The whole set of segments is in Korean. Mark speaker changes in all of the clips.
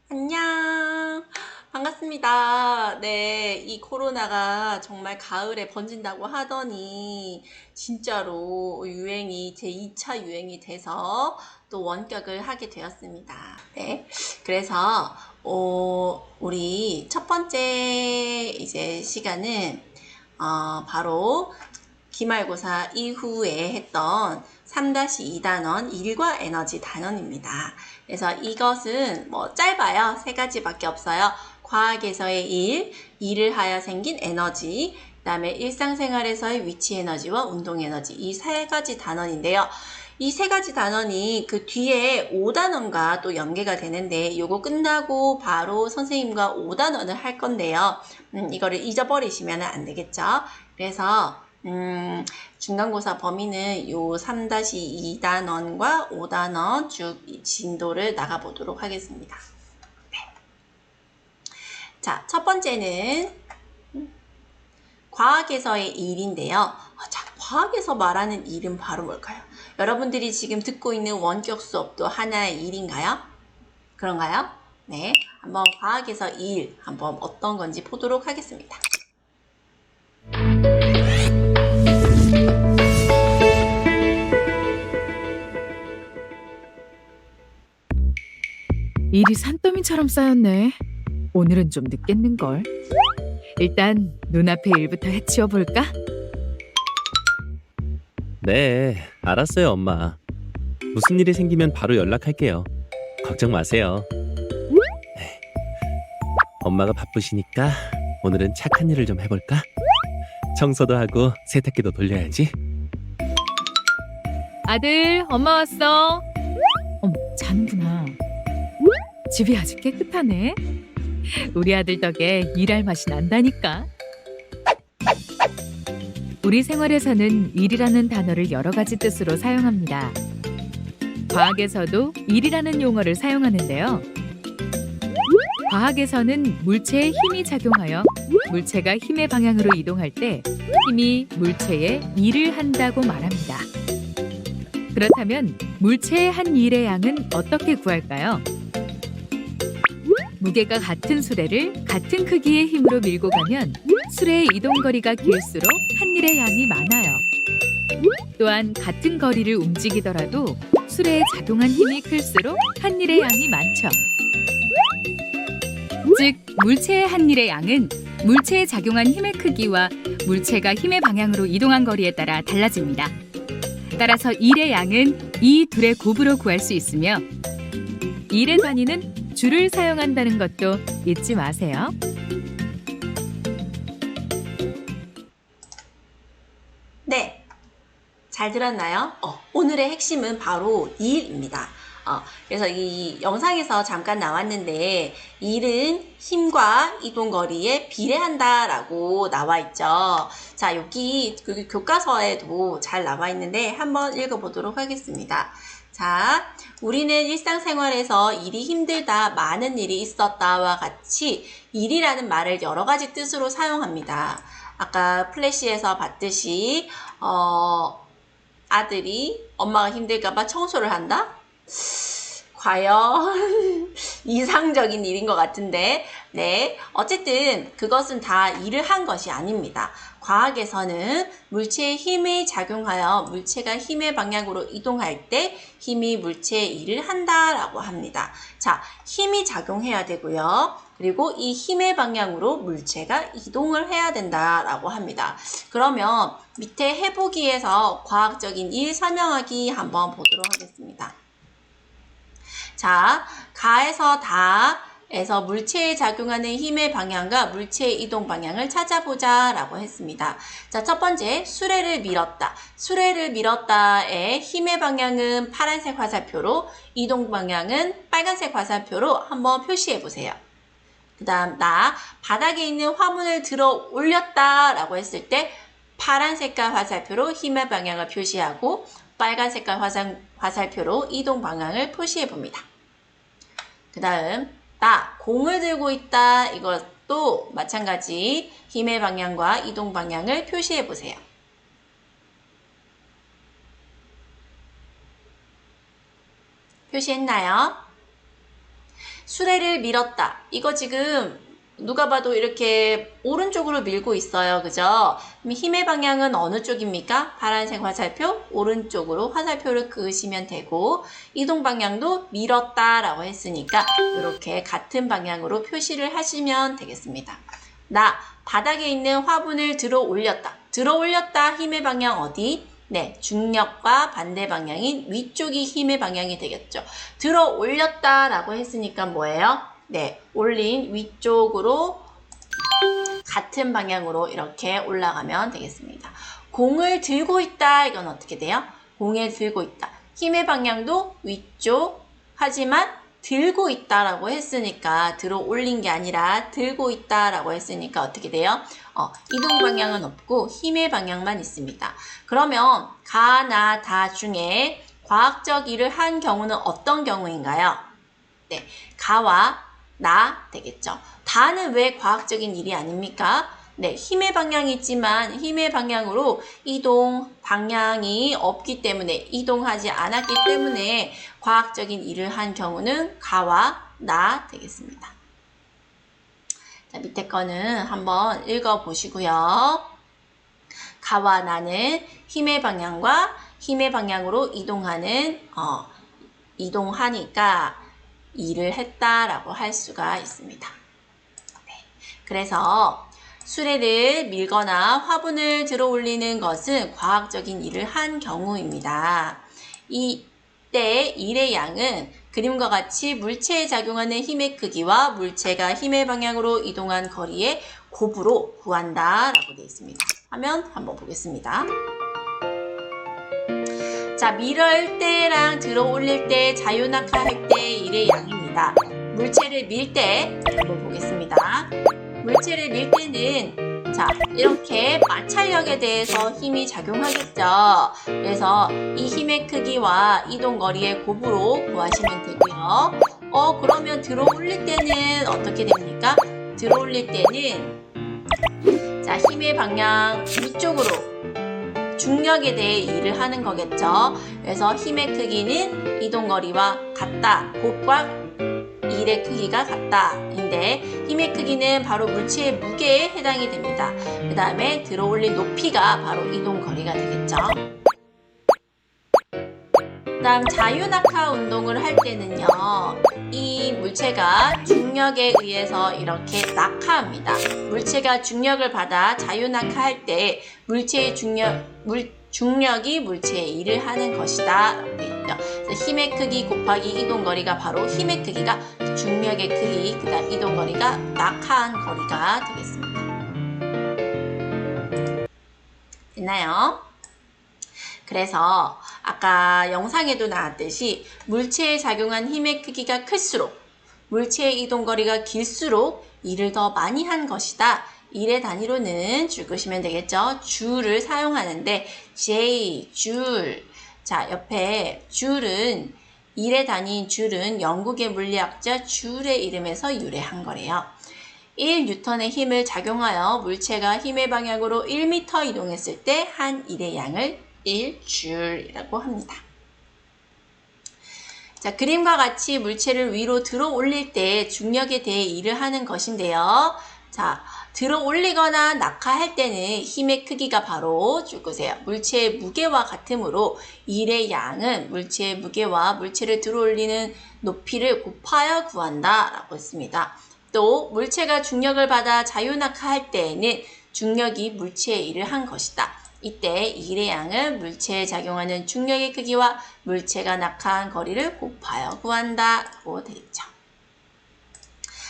Speaker 1: 안녕. 반갑습니다. 네, 이 코로나가 정말 가을에 번진다고 하더니 진짜로 유행이 제2차 유행이 돼서 또 원격을 하게 되었습니다. 네, 그래서 우리 첫 번째 이제 시간은 바로 기말고사 이후에 했던 3-2단원 일과 에너지 단원입니다. 그래서 이것은 뭐 짧아요. 세 가지밖에 없어요. 과학에서의 일, 일을 하여 생긴 에너지, 그 다음에 일상생활에서의 위치 에너지와 운동 에너지, 이 세 가지 단원인데요. 이 세 가지 단원이 그 뒤에 5단원과 또 연계가 되는데 요거 끝나고 바로 선생님과 5단원을 할 건데요. 이거를 잊어버리시면 안 되겠죠. 그래서 중간고사 범위는 요 3-2단원과 5단원 쭉 진도를 나가보도록 하겠습니다. 네. 자, 첫 번째는 과학에서의 일인데요. 자, 과학에서 말하는 일은 바로 뭘까요? 여러분들이 지금 듣고 있는 원격 수업도 하나의 일인가요? 그런가요? 네, 한번 과학에서 일 한번 어떤 건지 보도록 하겠습니다.
Speaker 2: 일이 산더미처럼 쌓였네. 오늘은 좀 늦겠는걸. 일단 눈앞의 일부터 해치워볼까?
Speaker 3: 네, 알았어요, 엄마. 무슨 일이 생기면 바로 연락할게요. 걱정 마세요. 네. 엄마가 바쁘시니까 오늘은 착한 일을 좀 해볼까? 청소도 하고 세탁기도 돌려야지.
Speaker 2: 아들, 엄마 왔어. 어머, 자는구나. 집이 아주 깨끗하네. 우리 아들 덕에 일할 맛이 난다니까. 우리 생활에서는 일이라는 단어를 여러 가지 뜻으로 사용합니다. 과학에서도 일이라는 용어를 사용하는데요. 과학에서는 물체에 힘이 작용하여 물체가 힘의 방향으로 이동할 때 힘이 물체에 일을 한다고 말합니다. 그렇다면 물체의 한 일의 양은 어떻게 구할까요? 무게가 같은 수레를 같은 크기의 힘으로 밀고 가면 수레의 이동거리가 길수록 한 일의 양이 많아요. 또한 같은 거리를 움직이더라도 수레에 작용한 힘이 클수록 한 일의 양이 많죠. 즉, 물체의 한 일의 양은 물체에 작용한 힘의 크기와 물체가 힘의 방향으로 이동한 거리에 따라 달라집니다. 따라서 일의 양은 이 둘의 곱으로 구할 수 있으며 일의 단위는 줄을 사용한다는 것도 잊지 마세요.
Speaker 1: 네, 잘 들었나요? 오늘의 핵심은 바로 일입니다. 그래서 이 영상에서 잠깐 나왔는데 일은 힘과 이동거리에 비례한다라고 나와 있죠. 자, 여기 교과서에도 잘 나와 있는데 한번 읽어보도록 하겠습니다. 자, 우리는 일상생활에서 일이 힘들다, 많은 일이 있었다와 같이 일이라는 말을 여러 가지 뜻으로 사용합니다. 아까 플래시에서 봤듯이 아들이 엄마가 힘들까봐 청소를 한다? 과연 이상적인 일인 것 같은데, 네, 어쨌든 그것은 다 일을 한 것이 아닙니다. 과학에서는 물체의 힘이 작용하여 물체가 힘의 방향으로 이동할 때 힘이 물체의 일을 한다라고 합니다. 자, 힘이 작용해야 되고요. 그리고 이 힘의 방향으로 물체가 이동을 해야 된다라고 합니다. 그러면 밑에 해보기에서 과학적인 일 설명하기 한번 보도록 하겠습니다. 자, 가에서 다에서 물체에 작용하는 힘의 방향과 물체의 이동 방향을 찾아보자 라고 했습니다. 자, 첫 번째, 수레를 밀었다. 수레를 밀었다의 힘의 방향은 파란색 화살표로, 이동 방향은 빨간색 화살표로 한번 표시해 보세요. 그 다음, 바닥에 있는 화분을 들어 올렸다 라고 했을 때 파란 색깔 화살표로 힘의 방향을 표시하고 빨간 색깔 화살표로 이동 방향을 표시해 봅니다. 그 다음, 공을 들고 있다. 이것도 마찬가지 힘의 방향과 이동 방향을 표시해 보세요. 표시했나요? 수레를 밀었다. 이거 지금 누가 봐도 이렇게 오른쪽으로 밀고 있어요. 그죠? 그럼 힘의 방향은 어느 쪽입니까? 파란색 화살표 오른쪽으로 화살표를 그으시면 되고 이동 방향도 밀었다라고 했으니까 이렇게 같은 방향으로 표시를 하시면 되겠습니다. 나 바닥에 있는 화분을 들어 올렸다. 들어 올렸다 힘의 방향 어디? 네, 중력과 반대 방향인 위쪽이 힘의 방향이 되겠죠. 들어 올렸다라고 했으니까 뭐예요? 네, 올린 위쪽으로 같은 방향으로 이렇게 올라가면 되겠습니다. 공을 들고 있다. 이건 어떻게 돼요? 공을 들고 있다. 힘의 방향도 위쪽. 하지만 들고 있다라고 했으니까 들어 올린 게 아니라 들고 있다라고 했으니까 어떻게 돼요? 이동 방향은 없고 힘의 방향만 있습니다. 그러면 가, 나, 다 중에 과학적 일을 한 경우는 어떤 경우인가요? 네, 가와 나 되겠죠. 다는 왜 과학적인 일이 아닙니까? 네, 힘의 방향이 있지만 힘의 방향으로 이동 방향이 없기 때문에 이동하지 않았기 때문에 과학적인 일을 한 경우는 가와 나 되겠습니다. 자, 밑에 거는 한번 읽어보시고요. 가와 나는 힘의 방향과 힘의 방향으로 이동하니까 일을 했다라고 할 수가 있습니다. 네. 그래서 수레를 밀거나 화분을 들어 올리는 것은 과학적인 일을 한 경우입니다. 이때 일의 양은 그림과 같이 물체에 작용하는 힘의 크기와 물체가 힘의 방향으로 이동한 거리의 곱으로 구한다 라고 되어 있습니다. 하면 한번 보겠습니다. 자, 밀을 때랑 들어 올릴 때, 자유낙하할 때 일의 양입니다. 물체를 밀 때 한번 보겠습니다. 물체를 밀 때는 자, 이렇게 마찰력에 대해서 힘이 작용하겠죠. 그래서 이 힘의 크기와 이동 거리의 곱으로 구하시면 되고요. 그러면 들어 올릴 때는 어떻게 됩니까? 들어 올릴 때는 자, 힘의 방향 위쪽으로 중력에 대해 일을 하는 거겠죠. 그래서 힘의 크기는 이동거리와 같다. 곱과 일의 크기가 같다. 인데 힘의 크기는 바로 물체의 무게에 해당이 됩니다. 그 다음에 들어 올린 높이가 바로 이동거리가 되겠죠. 그 다음 자유낙하 운동을 할 때는요. 이 물체가 중력에 의해서 이렇게 낙하합니다. 물체가 중력을 받아 자유낙하할 때 물체의 중력이 물체의 일을 하는 것이다 라고 되어 있죠. 그래서 힘의 크기 곱하기 이동거리가 바로 힘의 크기가 중력의 크기, 그 다음 이동거리가 낙하한 거리가 되겠습니다. 됐나요? 그래서 아까 영상에도 나왔듯이 물체에 작용한 힘의 크기가 클수록 물체의 이동거리가 길수록 일을 더 많이 한 것이다. 일의 단위로는 줄 것이면 되겠죠. 줄을 사용하는데 J, 줄. 자, 옆에 줄은 일의 단위인 줄은 영국의 물리학자 줄의 이름에서 유래한 거래요. 1N의 힘을 작용하여 물체가 힘의 방향으로 1m 이동했을 때 한 일의 양을 1줄이라고 합니다. 자, 그림과 같이 물체를 위로 들어 올릴 때 중력에 대해 일을 하는 것인데요. 자, 들어 올리거나 낙하할 때는 힘의 크기가 바로 줄 거세요. 물체의 무게와 같으므로 일의 양은 물체의 무게와 물체를 들어 올리는 높이를 곱하여 구한다 라고 했습니다. 또 물체가 중력을 받아 자유낙하할 때에는 중력이 물체의 일을 한 것이다. 이때 일의 양은 물체에 작용하는 중력의 크기와 물체가 낙하한 거리를 곱하여 구한다 라고 되어 있죠.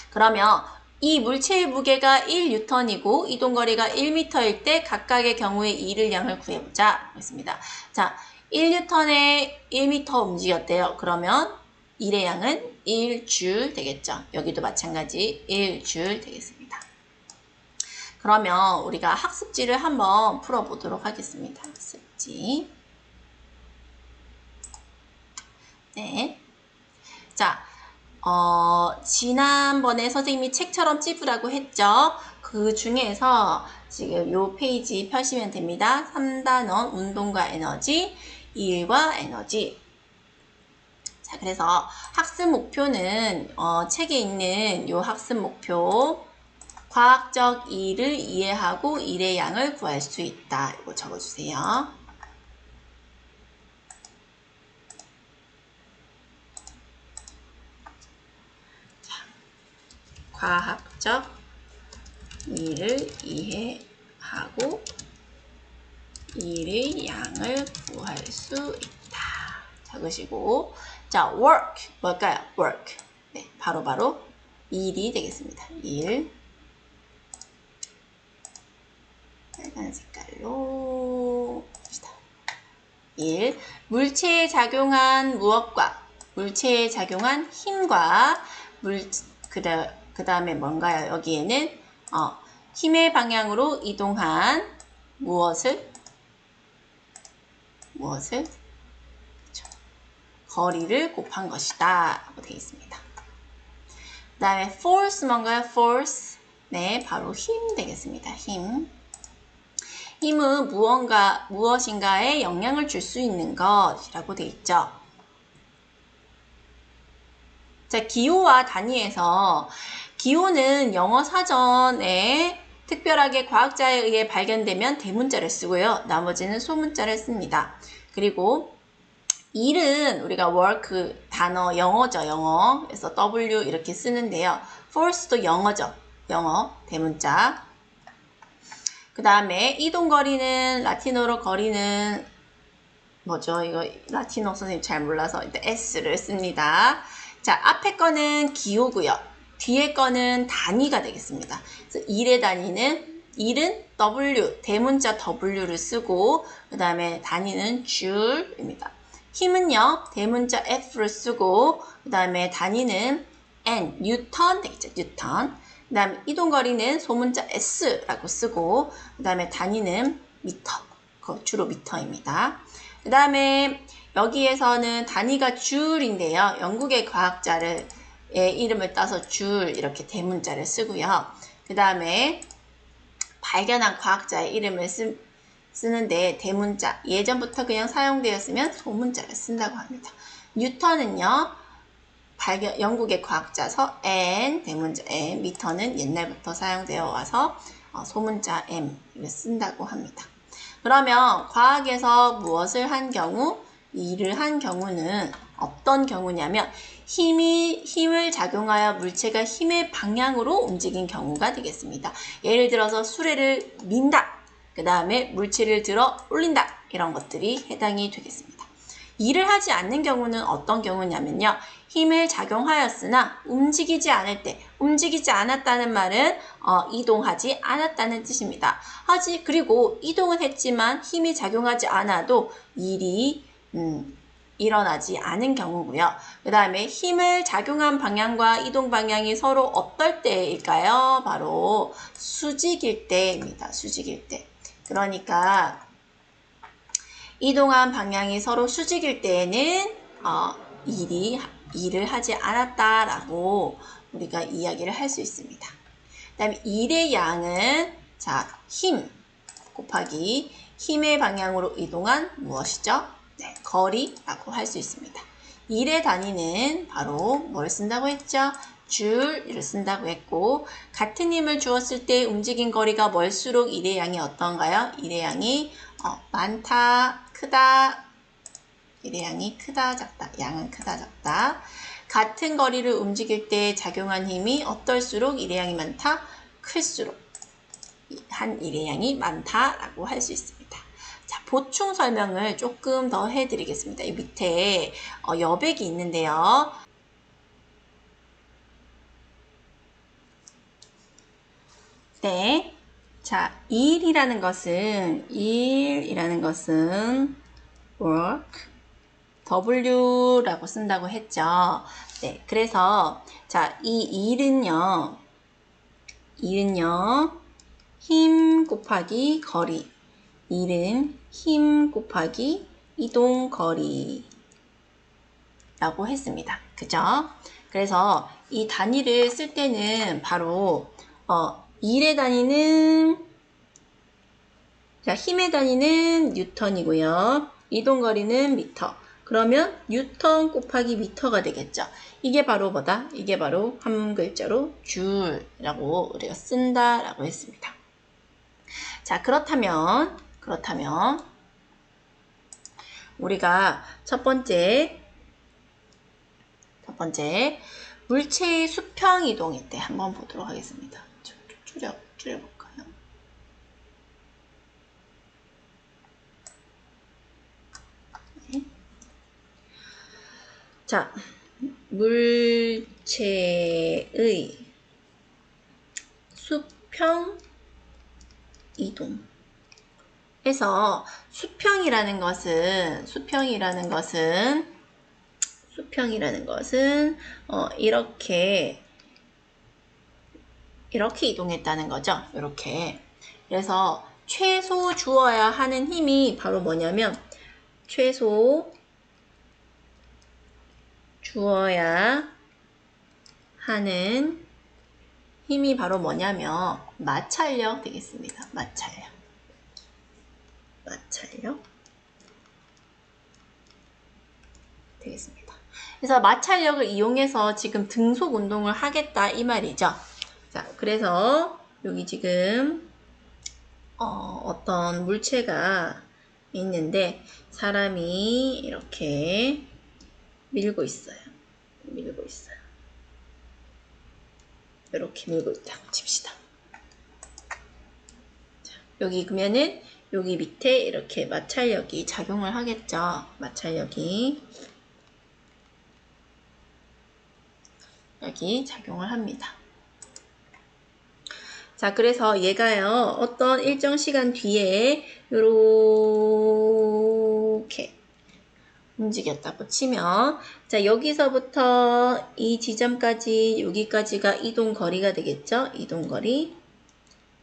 Speaker 1: 그러면 이 물체의 무게가 1N이고 이동거리가 1m일 때 각각의 경우의 일의 양을 구해보자 했습니다. 자, 1N에 1m 움직였대요. 그러면 일의 양은 1줄 되겠죠. 여기도 마찬가지 1줄 되겠습니다. 그러면 우리가 학습지를 한번 풀어보도록 하겠습니다. 학습지. 네. 자, 지난번에 선생님이 책처럼 찝으라고 했죠. 그 중에서 지금 요 페이지 펴시면 됩니다. 3단원 운동과 에너지, 일과 에너지. 자, 그래서 학습 목표는 책에 있는 요 학습 목표 과학적 일을 이해하고 일의 양을 구할 수 있다. 이거 적어주세요. 자, 과학적 일을 이해하고 일의 양을 구할 수 있다. 적으시고, 자, work 뭘까요? work. 네, 바로 일이 되겠습니다. 일. 빨간 색깔로 봅시다. 일. 물체에 작용한 무엇과 물체에 작용한 힘과 그 다음에 뭔가요? 여기에는 힘의 방향으로 이동한 무엇을 그렇죠. 거리를 곱한 것이다 라고 되어 있습니다. 그 다음에 force 뭔가요? force. 네, 바로 힘 되겠습니다. 힘은 무엇인가에 영향을 줄 수 있는 것이라고 되어 있죠. 자, 기호와 단위에서 기호는 영어 사전에 특별하게 과학자에 의해 발견되면 대문자를 쓰고요. 나머지는 소문자를 씁니다. 그리고 일은 우리가 work 단어 영어죠. 영어. 그래서 W 이렇게 쓰는데요. force도 영어죠. 영어 대문자. 그 다음에 이동거리는 라틴어로 거리는 뭐죠? 이거 라틴어 선생님 잘 몰라서 일단 S를 씁니다. 자, 앞에 거는 기호고요. 뒤에 거는 단위가 되겠습니다. 그래서 일의 단위는 일은 W, 대문자 W를 쓰고 그 다음에 단위는 줄입니다. 힘은요, 대문자 F를 쓰고 그 다음에 단위는 N, 뉴턴 되겠죠, 뉴턴. 그 다음에 이동거리는 소문자 S라고 쓰고 그 다음에 단위는 미터, 주로 미터입니다. 그 다음에 여기에서는 단위가 줄인데요. 영국의 과학자의 이름을 따서 줄 이렇게 대문자를 쓰고요. 그 다음에 발견한 과학자의 이름을 쓰는데 대문자, 예전부터 그냥 사용되었으면 소문자를 쓴다고 합니다. 뉴턴은요, 영국의 과학자서 N, 대문자 M, 미터는 옛날부터 사용되어 와서 소문자 M을 쓴다고 합니다. 그러면 과학에서 무엇을 한 경우, 일을 한 경우는 어떤 경우냐면 힘을 작용하여 물체가 힘의 방향으로 움직인 경우가 되겠습니다. 예를 들어서 수레를 민다. 그 다음에 물체를 들어 올린다. 이런 것들이 해당이 되겠습니다. 일을 하지 않는 경우는 어떤 경우냐면요. 힘을 작용하였으나 움직이지 않을 때, 움직이지 않았다는 말은 이동하지 않았다는 뜻입니다. 그리고 이동은 했지만 힘이 작용하지 않아도 일이 일어나지 않은 경우고요. 그 다음에 힘을 작용한 방향과 이동 방향이 서로 어떨 때일까요? 바로 수직일 때입니다. 수직일 때. 그러니까 이동한 방향이 서로 수직일 때에는 일을 하지 않았다라고 우리가 이야기를 할 수 있습니다. 그 다음에 일의 양은 힘 곱하기 힘의 방향으로 이동한 무엇이죠? 네, 거리라고 할 수 있습니다. 일의 단위는 바로 뭘 쓴다고 했죠? 줄을 쓴다고 했고 같은 힘을 주었을 때 움직인 거리가 멀수록 일의 양이 어떤가요? 일의 양이 많다, 크다, 일의 양이 크다, 작다, 양은 크다, 작다. 같은 거리를 움직일 때 작용한 힘이 어떨수록 일의 양이 많다, 클수록 한 일의 양이 많다라고 할 수 있습니다. 자, 보충 설명을 조금 더 해드리겠습니다. 이 밑에 여백이 있는데요. 네, 자, 일이라는 것은 work, W라고 쓴다고 했죠. 네, 그래서 자, 이 일은요, 힘 곱하기 거리, 일은 힘 곱하기 이동 거리라고 했습니다. 그죠? 그래서 이 단위를 쓸 때는 바로 일의 단위는 힘의 단위는 뉴턴이고요. 이동 거리는 미터. 그러면 뉴턴 곱하기 미터가 되겠죠. 이게 바로 뭐다? 이게 바로 한 글자로 줄이라고 우리가 쓴다라고 했습니다. 자, 그렇다면 우리가 첫 번째 물체의 수평 이동일 때 한번 보도록 하겠습니다. 좀 줄여볼까요? 네. 자, 물체의 수평 이동에서 수평이라는 것은 이렇게 이동했다는 거죠. 이렇게. 그래서 최소 주어야 하는 힘이 바로 뭐냐면 최소 주어야 하는 힘이 바로 뭐냐면 마찰력 되겠습니다. 마찰력 되겠습니다. 그래서 마찰력을 이용해서 지금 등속 운동을 하겠다 이 말이죠. 자, 그래서 여기 지금 어떤 물체가 있는데 사람이 이렇게 밀고 있어요. 이렇게 밀고 있다고 칩시다. 자, 여기 그러면은 여기 밑에 이렇게 마찰력이 작용을 하겠죠. 마찰력이 여기 작용을 합니다. 자, 그래서 얘가요, 어떤 일정 시간 뒤에 이렇게 움직였다고 치면, 자, 여기서부터 이 지점까지 여기까지가 이동 거리가 되겠죠? 이동 거리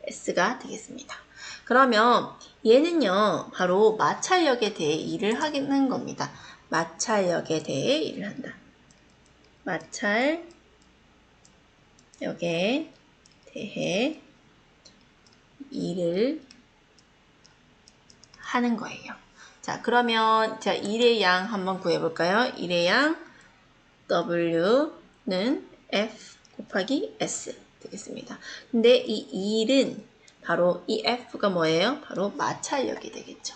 Speaker 1: S가 되겠습니다. 그러면 얘는요, 바로 마찰력에 대해 일을 하는 겁니다. 마찰력에 대해 일을 한다. 마찰력에 대해 일을 하는 거예요. 자, 그러면 자, 일의 양 한번 구해볼까요? 일의 양 W는 F 곱하기 S 되겠습니다. 근데 이 일은 바로 이 F가 뭐예요? 바로 마찰력이 되겠죠.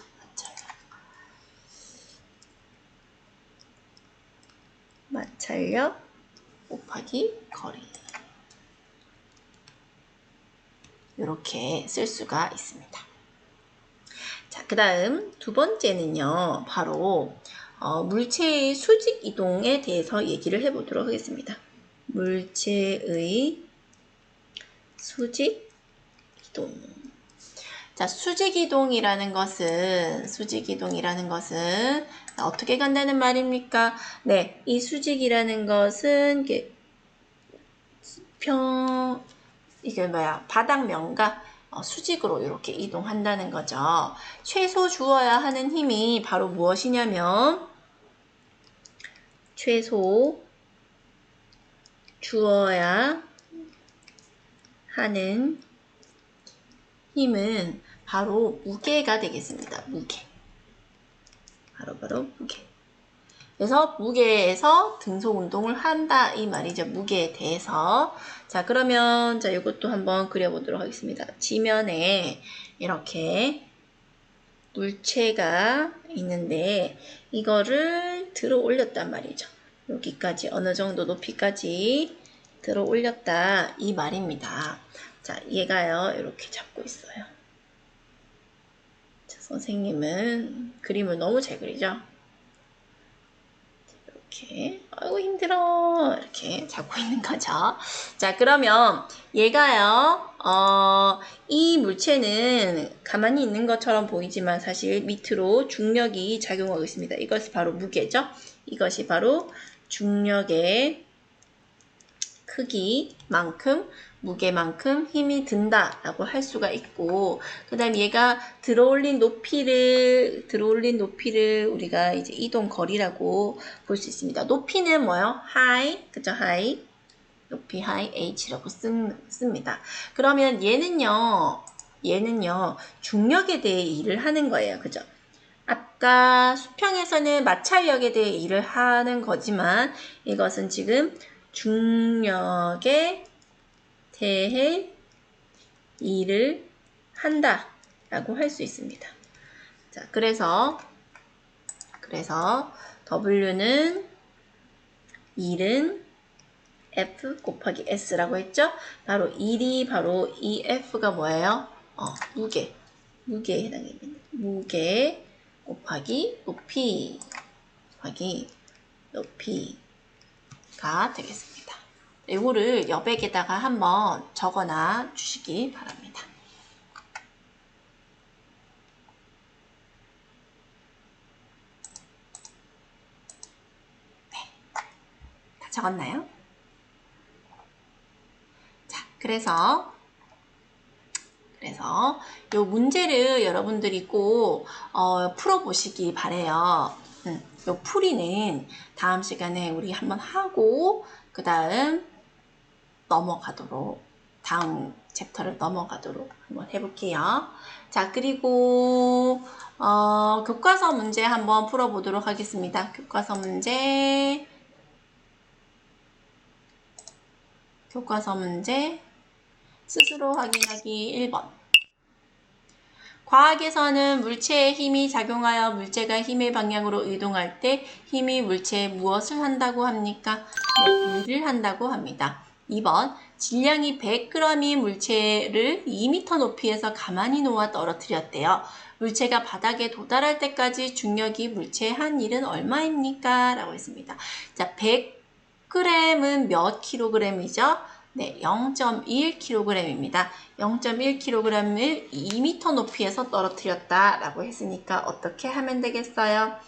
Speaker 1: 마찰력 곱하기 거리. 이렇게 쓸 수가 있습니다. 자, 그 다음 두 번째는요, 바로 물체의 수직 이동에 대해서 얘기를 해보도록 하겠습니다. 물체의 수직 이동. 자, 수직 이동이라는 것은 어떻게 간다는 말입니까? 네, 이 수직이라는 것은 바닥면과 수직으로 이렇게 이동한다는 거죠. 최소 주어야 하는 힘이 바로 무엇이냐면 최소 주어야 하는 힘은 바로 무게가 되겠습니다. 무게. 바로 무게. 그래서 무게에서 등속 운동을 한다 이 말이죠. 무게에 대해서. 자, 그러면 자, 이것도 한번 그려보도록 하겠습니다. 지면에 이렇게 물체가 있는데 이거를 들어 올렸단 말이죠. 여기까지 어느 정도 높이까지 들어 올렸다 이 말입니다. 자, 얘가요 이렇게 잡고 있어요. 자, 선생님은 그림을 너무 잘 그리죠. 이렇게 아이고 힘들어 이렇게 잡고 있는 거죠. 자, 그러면 얘가요 이 물체는 가만히 있는 것처럼 보이지만 사실 밑으로 중력이 작용하고 있습니다. 이것이 바로 무게죠. 이것이 바로 중력의 크기만큼 무게만큼 힘이 든다라고 할 수가 있고, 그 다음 얘가 들어올린 높이를 우리가 이제 이동 거리라고 볼 수 있습니다. 높이는 뭐요? high, 그죠? high. 높이 high h라고 씁니다. 그러면 얘는요 중력에 대해 일을 하는 거예요. 그죠? 아까 수평에서는 마찰력에 대해 일을 하는 거지만 이것은 지금 중력에 대해 일을 한다 라고 할 수 있습니다. 자, 그래서 W는 일은 F 곱하기 S라고 했죠? 바로 일이 바로 이 F가 뭐예요? 무게에 해당됩니다. 무게 곱하기 높이 곱하기 높이가 되겠습니다. 이거를 여백에다가 한번 적어놔 주시기 바랍니다. 네, 다 적었나요? 자, 그래서 이 문제를 여러분들이 꼭 풀어보시기 바래요. 이 풀이는 다음 시간에 우리 한번 하고 그 다음 다음 챕터를 넘어가도록 한번 해볼게요. 자, 그리고 교과서 문제 한번 풀어보도록 하겠습니다. 교과서 문제 스스로 확인하기 1번. 과학에서는 물체에 힘이 작용하여 물체가 힘의 방향으로 이동할 때 힘이 물체에 무엇을 한다고 합니까? 일을 한다고 합니다. 2번. 질량이 100g인 물체를 2m 높이에서 가만히 놓아 떨어뜨렸대요. 물체가 바닥에 도달할 때까지 중력이 물체에 한 일은 얼마입니까? 라고 했습니다. 자, 100g은 몇 kg이죠? 네, 0.1kg입니다. 0.1kg을 2m 높이에서 떨어뜨렸다 라고 했으니까 어떻게 하면 되겠어요?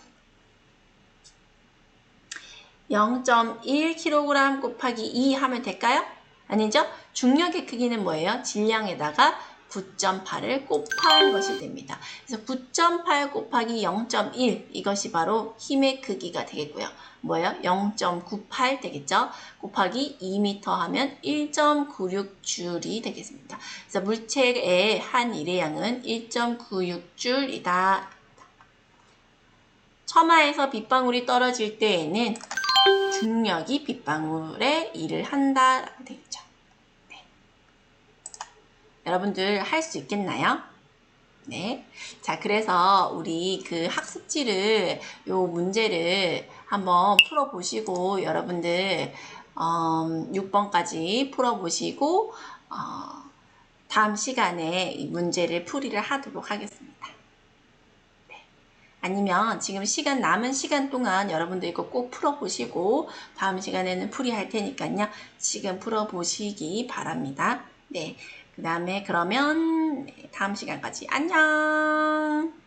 Speaker 1: 0.1kg 곱하기 2 하면 될까요? 아니죠? 중력의 크기는 뭐예요? 질량에다가 9.8을 곱한 것이 됩니다. 그래서 9.8 곱하기 0.1 이것이 바로 힘의 크기가 되겠고요. 뭐예요? 0.98 되겠죠? 곱하기 2m 하면 1.96줄이 되겠습니다. 그래서 물체의 한 일의 양은 1.96줄이다. 처마에서 빗방울이 떨어질 때에는 중력이 빗방울에 일을 한다라고 되어 있죠. 네. 여러분들 할 수 있겠나요? 네. 자, 그래서 우리 그 학습지를 요 문제를 한번 풀어보시고 여러분들 6번까지 풀어보시고 다음 시간에 이 문제를 풀이를 하도록 하겠습니다. 아니면 지금 남은 시간 동안 여러분들 이거 꼭 풀어보시고 다음 시간에는 풀이할 테니까요. 지금 풀어보시기 바랍니다. 네, 그 다음에 그러면 다음 시간까지 안녕!